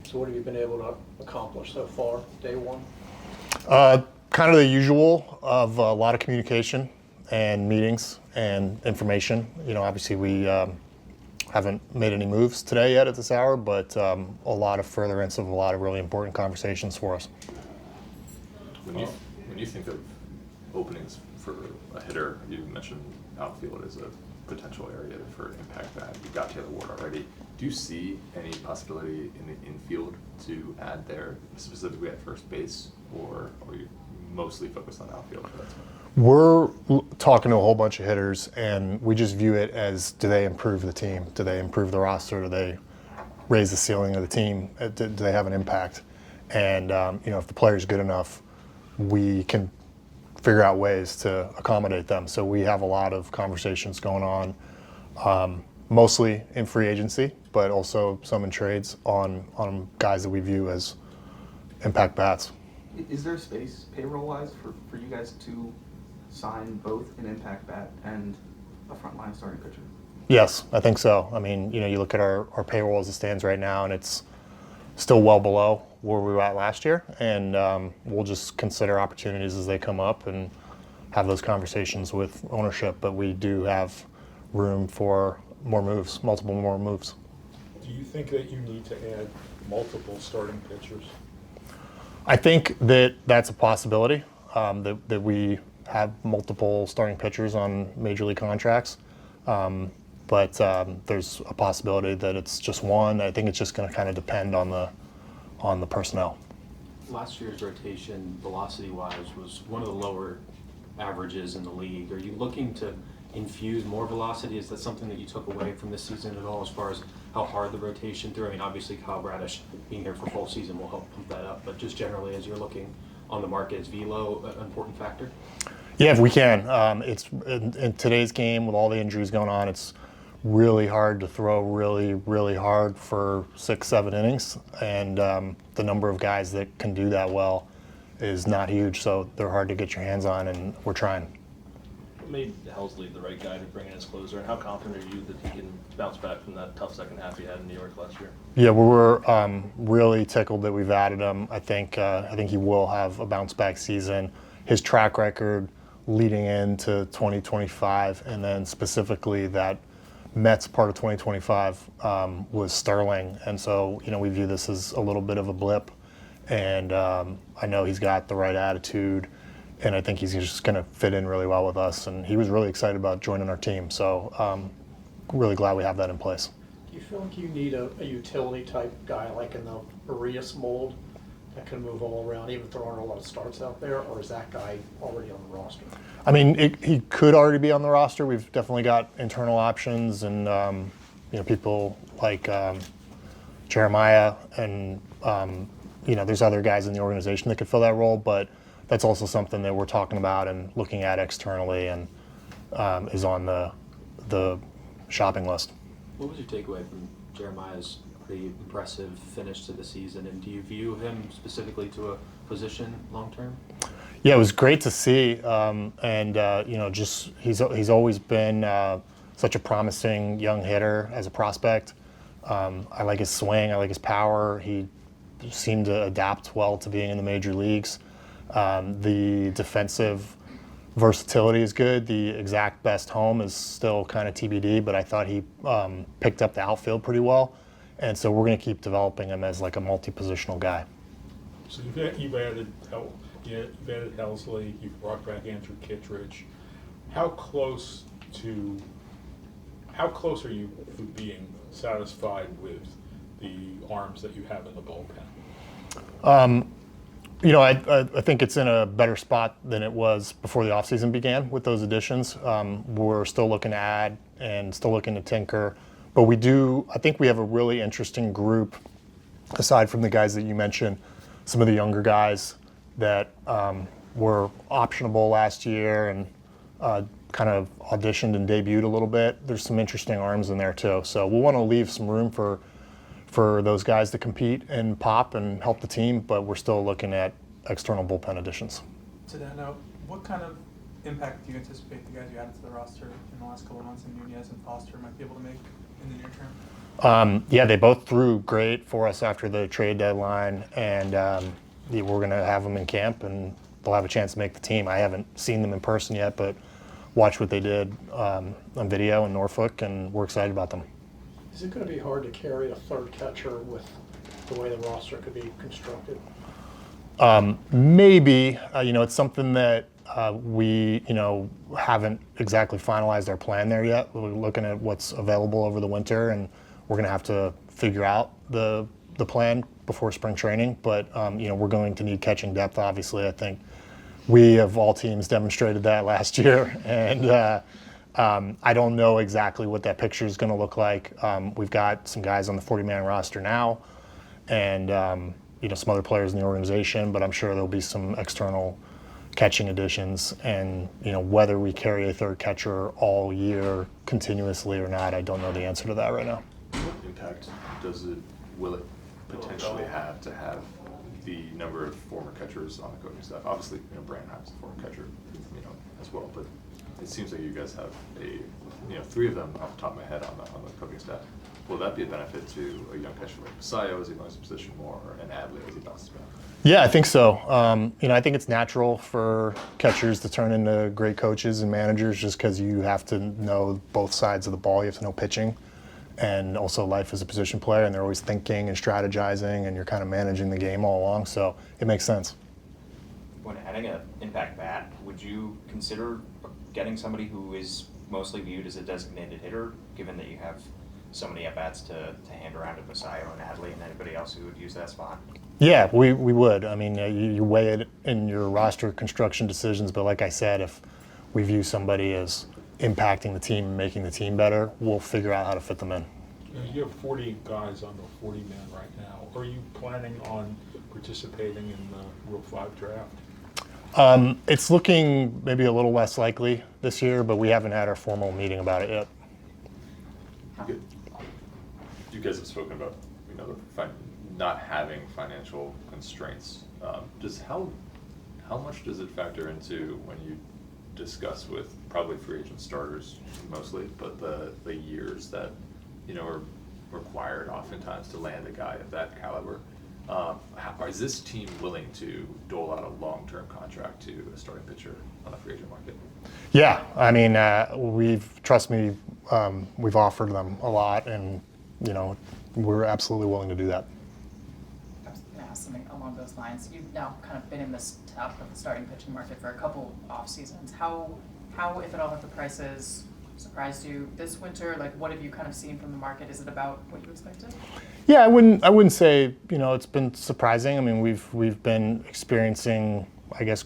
So what have you been able to accomplish so far, day one? Kind of the usual of a lot of communication and meetings and information. Obviously we haven't made any moves today yet at this hour, but a lot of furtherance of a lot of really important conversations for us. When you think of openings for a hitter, you mentioned outfield as a potential area for impact bat. You've got Taylor Ward already. Do you see any possibility in the infield to add there, specifically at first base, or are you mostly focused on outfield for that? We're talking to a whole bunch of hitters, and we just view it as, do they improve the team? Do they improve the roster? Do they raise the ceiling of the team? Do they have an impact? And if the player's good enough, we can figure out ways to accommodate them. So we have a lot of conversations going on, mostly in free agency, but also some in trades on guys that we view as impact bats. Is there space, payroll-wise, for you guys to sign both an impact bat and a frontline starting pitcher? Yes, I think so. I mean, you look at our payroll as it stands right now, and it's still well below where we were at last year. And we'll just consider opportunities as they come up and have those conversations with ownership. But we do have room for more moves, multiple more moves. Do you think that you need to add multiple starting pitchers? I think that that's a possibility, that we have multiple starting pitchers on major league contracts. But there's a possibility that it's just one. I think it's just going to kind of depend on the personnel. Last year's rotation, velocity-wise, was one of the lower averages in the league. Are you looking to infuse more velocity? Is that something that you took away from this season at all, as far as how hard the rotation through? I mean, obviously Kyle Bradish being here for full season will help pump that up, but just generally as you're looking on the market, is velo an important factor? Yeah, if we can. It's in today's game with all the injuries going on, it's really hard to throw really, really hard for 6-7 innings, and the number of guys that can do that well is not huge, so they're hard to get your hands on, and we're trying. What made Helsley the right guy to bring in as closer, and how confident are you that he can bounce back from that tough second half he had in New York last year? Yeah, we're really tickled that we've added him. I think he will have a bounce back season. His track record leading into 2025, and then specifically that Mets part of 2025 was sterling, and so we view this as a little bit of a blip, and I know he's got the right attitude, and I think he's just going to fit in really well with us, and he was really excited about joining our team, so really glad we have that in place. Do you feel like you need a utility type guy like in the Arias mold that can move all around, even if there aren't a lot of starts out there, or is that guy already on the roster? I mean, he could already be on the roster. We've definitely got internal options, and people like Jeremiah, and there's other guys in the organization that could fill that role. But that's also something that we're talking about and looking at externally, and is on the shopping list. What was your takeaway from Jeremiah's pretty impressive finish to the season, and do you view him specifically to a position long term? Yeah, it was great to see, and just he's always been such a promising young hitter as a prospect. I like his swing, I like his power. He seemed to adapt well to being in the major leagues. The defensive versatility is good. The exact best home is still kind of TBD, but I thought he picked up the outfield pretty well, and so we're going to keep developing him as like a multi-positional guy. So you've added Helsley, you've brought back Andrew Kittredge. How close are you to being satisfied with the arms that you have in the bullpen? I think it's in a better spot than it was before the offseason began with those additions. We're still looking to add and still looking to tinker, but I think we have a really interesting group, aside from the guys that you mentioned, some of the younger guys that were optionable last year and kind of auditioned and debuted a little bit. There's some interesting arms in there too. So we'll want to leave some room for those guys to compete and pop and help the team, but we're still looking at external bullpen additions. To that note, what kind of impact do you anticipate the guys you added to the roster in the last couple of months in Nunez and Foster might be able to make in the near term? Yeah, they both threw great for us after the trade deadline, and yeah, we're going to have them in camp, and they'll have a chance to make the team. I haven't seen them in person yet, but watched what they did on video in Norfolk, and we're excited about them. Is it going to be hard to carry a third catcher with the way the roster could be constructed? Maybe, it's something that we, haven't exactly finalized our plan there yet. We're looking at what's available over the winter, and we're going to have to figure out the plan before spring training. But, we're going to need catching depth, obviously. I think we, of all teams, demonstrated that last year. And I don't know exactly what that picture is going to look like. We've got some guys on the 40-man roster now, and some other players in the organization, but I'm sure there'll be some external catching additions. And whether we carry a third catcher all year continuously or not, I don't know the answer to that right now. What impact will it potentially have to have the number of former catchers on the coaching staff? Obviously, Brandheim's a former catcher, as well, but it seems like you guys have three of them off the top of my head on the coaching staff. Will that be a benefit to a young catcher like Messiah as he learns the position more, and Adley as he bounces back? Yeah, I think so. I think it's natural for catchers to turn into great coaches and managers just because you have to know both sides of the ball. You have to know pitching and also life as a position player, and they're always thinking and strategizing, and you're kind of managing the game all along, so it makes sense. When adding an impact bat, would you consider getting somebody who is mostly viewed as a designated hitter, given that you have so many at-bats to hand around to Messiah and Adley and anybody else who would use that spot? Yeah, we would. I mean, you weigh it in your roster construction decisions, but like I said, if we view somebody as impacting the team and making the team better, we'll figure out how to fit them in. You have 40 guys on the 40-man right now. Are you planning on participating in the Rule 5 draft? It's looking maybe a little less likely this year, but we haven't had our formal meeting about it yet. You guys have spoken about not having financial constraints. How much does it factor into when you discuss with probably free agent starters mostly, but the years that are required oftentimes to land a guy of that caliber? Is this team willing to dole out a long-term contract to a starting pitcher on the free agent market? Yeah, I mean, trust me, we've offered them a lot, and we're absolutely willing to do that. I was going to ask something along those lines. You've now kind of been in this top of the starting pitching market for a couple off seasons. How, if at all, have the prices surprised you this winter? Like, what have you kind of seen from the market? Is it about what you expected? Yeah, I wouldn't say it's been surprising. I mean, we've been experiencing, I guess,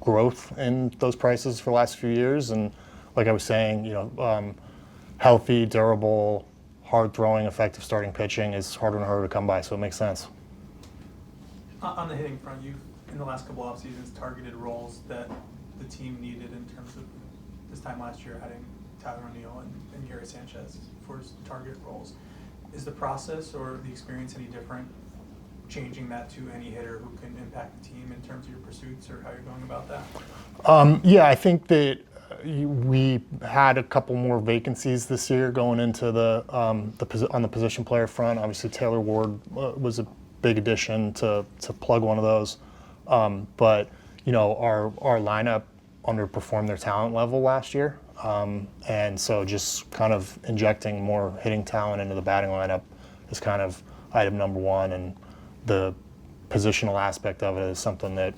growth in those prices for the last few years, and like I was saying, healthy, durable, hard-throwing, effective starting pitching is harder and harder to come by, so it makes sense. On the hitting front, you've, in the last couple off seasons, targeted roles that the team needed in terms of this time last year, adding Tyler O'Neill and Gary Sanchez for his target roles. Is the process or the experience any different, changing that to any hitter who can impact the team in terms of your pursuits or how you're going about that? Yeah, I think that we had a couple more vacancies this year going into on the position player front. Obviously, Taylor Ward was a big addition to plug one of those. But our lineup underperformed their talent level last year, and so just kind of injecting more hitting talent into the batting lineup is kind of item number one, and the positional aspect of it is something that,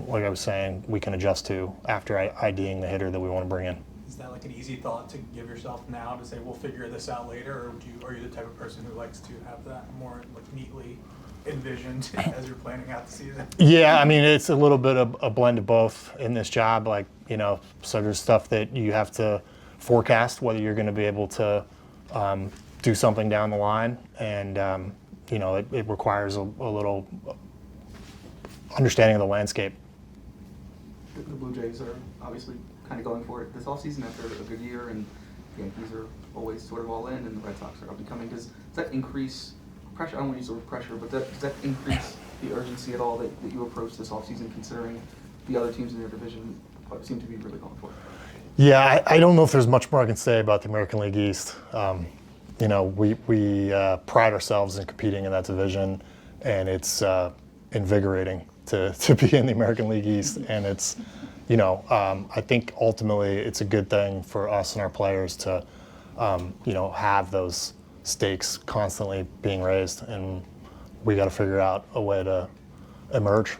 like I was saying, we can adjust to after IDing the hitter that we want to bring in. Is that like an easy thought to give yourself now to say we'll figure this out later, or are you the type of person who likes to have that more like neatly envisioned as you're planning out the season? Yeah, I mean, it's a little bit of a blend of both in this job. Like, so there's stuff that you have to forecast whether you're going to be able to do something down the line, and it requires a little understanding of the landscape. The Blue Jays are obviously kind of going for it this offseason after a good year, and the Yankees are always sort of all in, and the Red Sox are up and coming. Does that increase pressure? I don't want to use the word pressure, but does that increase the urgency at all that you approach this offseason, considering the other teams in your division seem to be really going for it? Yeah, I don't know if there's much more I can say about the American League East. we pride ourselves in competing in that division, and it's invigorating to be in the American League East. And it's, I think ultimately it's a good thing for us and our players to, have those stakes constantly being raised, and we got to figure out a way to emerge.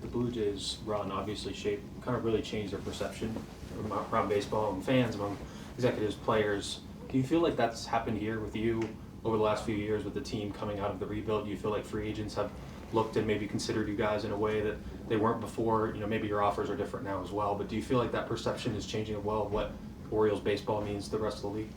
The Blue Jays run obviously kind of really changed their perception around baseball, among fans, among executives, players. Do you feel like that's happened here with you over the last few years with the team coming out of the rebuild? Do you feel like free agents have looked and maybe considered you guys in a way that they weren't before? Maybe your offers are different now as well, but do you feel like that perception is changing as well, what Orioles baseball means to the rest of the league?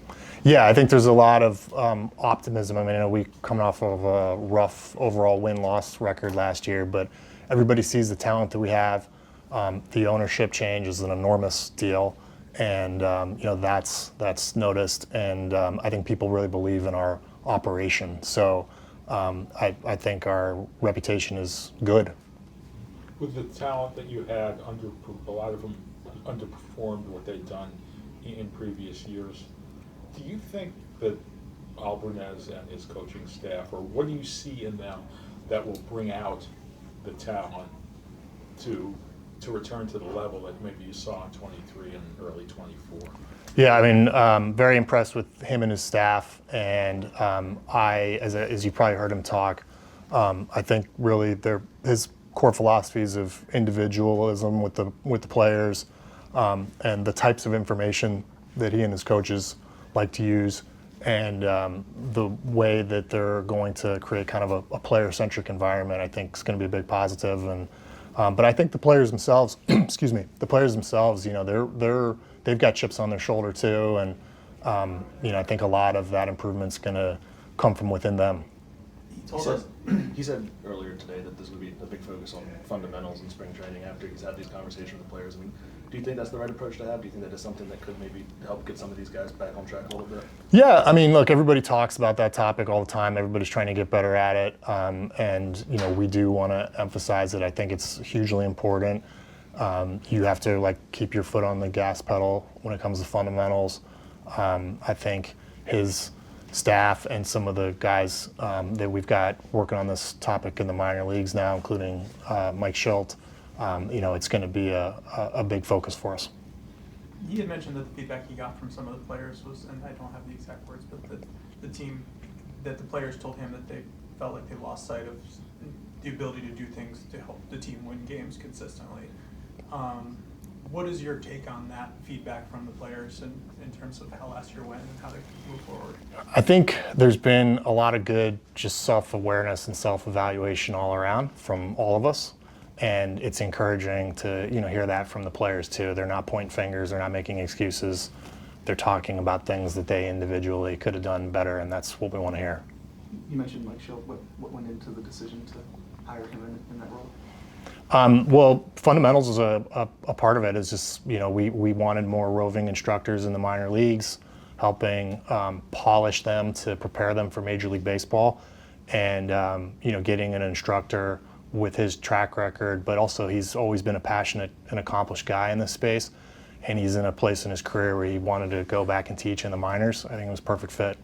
Yeah, I think there's a lot of optimism. I mean, we coming off of a rough overall win-loss record last year, but everybody sees the talent that we have. The ownership change is an enormous deal, and that's noticed. And I think people really believe in our operation. So I think our reputation is good. With the talent that you had, a lot of them underperformed what they've done in previous years. Do you think that Alvarez and his coaching staff, or what do you see in them that will bring out the talent to return to the level that maybe you saw in 23 and early 24? Yeah, I mean, very impressed with him and his staff, and as you probably heard him talk, I think really his core philosophies of individualism with the players, and the types of information that he and his coaches like to use, and the way that they're going to create kind of a player-centric environment, I think is going to be a big positive. And but I think the players themselves, they've got chips on their shoulder too, and I think a lot of that improvement's going to come from within them. He said earlier today that there's going to be a big focus on fundamentals in spring training after he's had these conversations with the players. I mean, do you think that's the right approach to have? Do you think that is something that could maybe help get some of these guys back on track a little bit? Yeah, I mean, look, everybody talks about that topic all the time. Everybody's trying to get better at it, and we do want to emphasize it. I think it's hugely important. You have to keep your foot on the gas pedal when it comes to fundamentals. I think his staff and some of the guys that we've got working on this topic in the minor leagues now, including Mike Schilt, it's going to be a big focus for us. He had mentioned that the feedback he got from some of the players was, and I don't have the exact words, but that the players told him that they felt like they lost sight of the ability to do things to help the team win games consistently. What is your take on that feedback from the players in terms of how last year went and how they move forward? I think there's been a lot of good just self-awareness and self-evaluation all around from all of us. And it's encouraging to hear that from the players too. They're not pointing fingers, they're not making excuses. They're talking about things that they individually could have done better, and that's what we want to hear. You mentioned Mike Schilt. What went into the decision to hire him in that role? Well, fundamentals is a part of it. Is just we wanted more roving instructors in the minor leagues, helping polish them to prepare them for Major League Baseball, and getting an instructor with his track record, but also he's always been a passionate and accomplished guy in this space, and he's in a place in his career where he wanted to go back and teach in the minors. I think it was a perfect fit.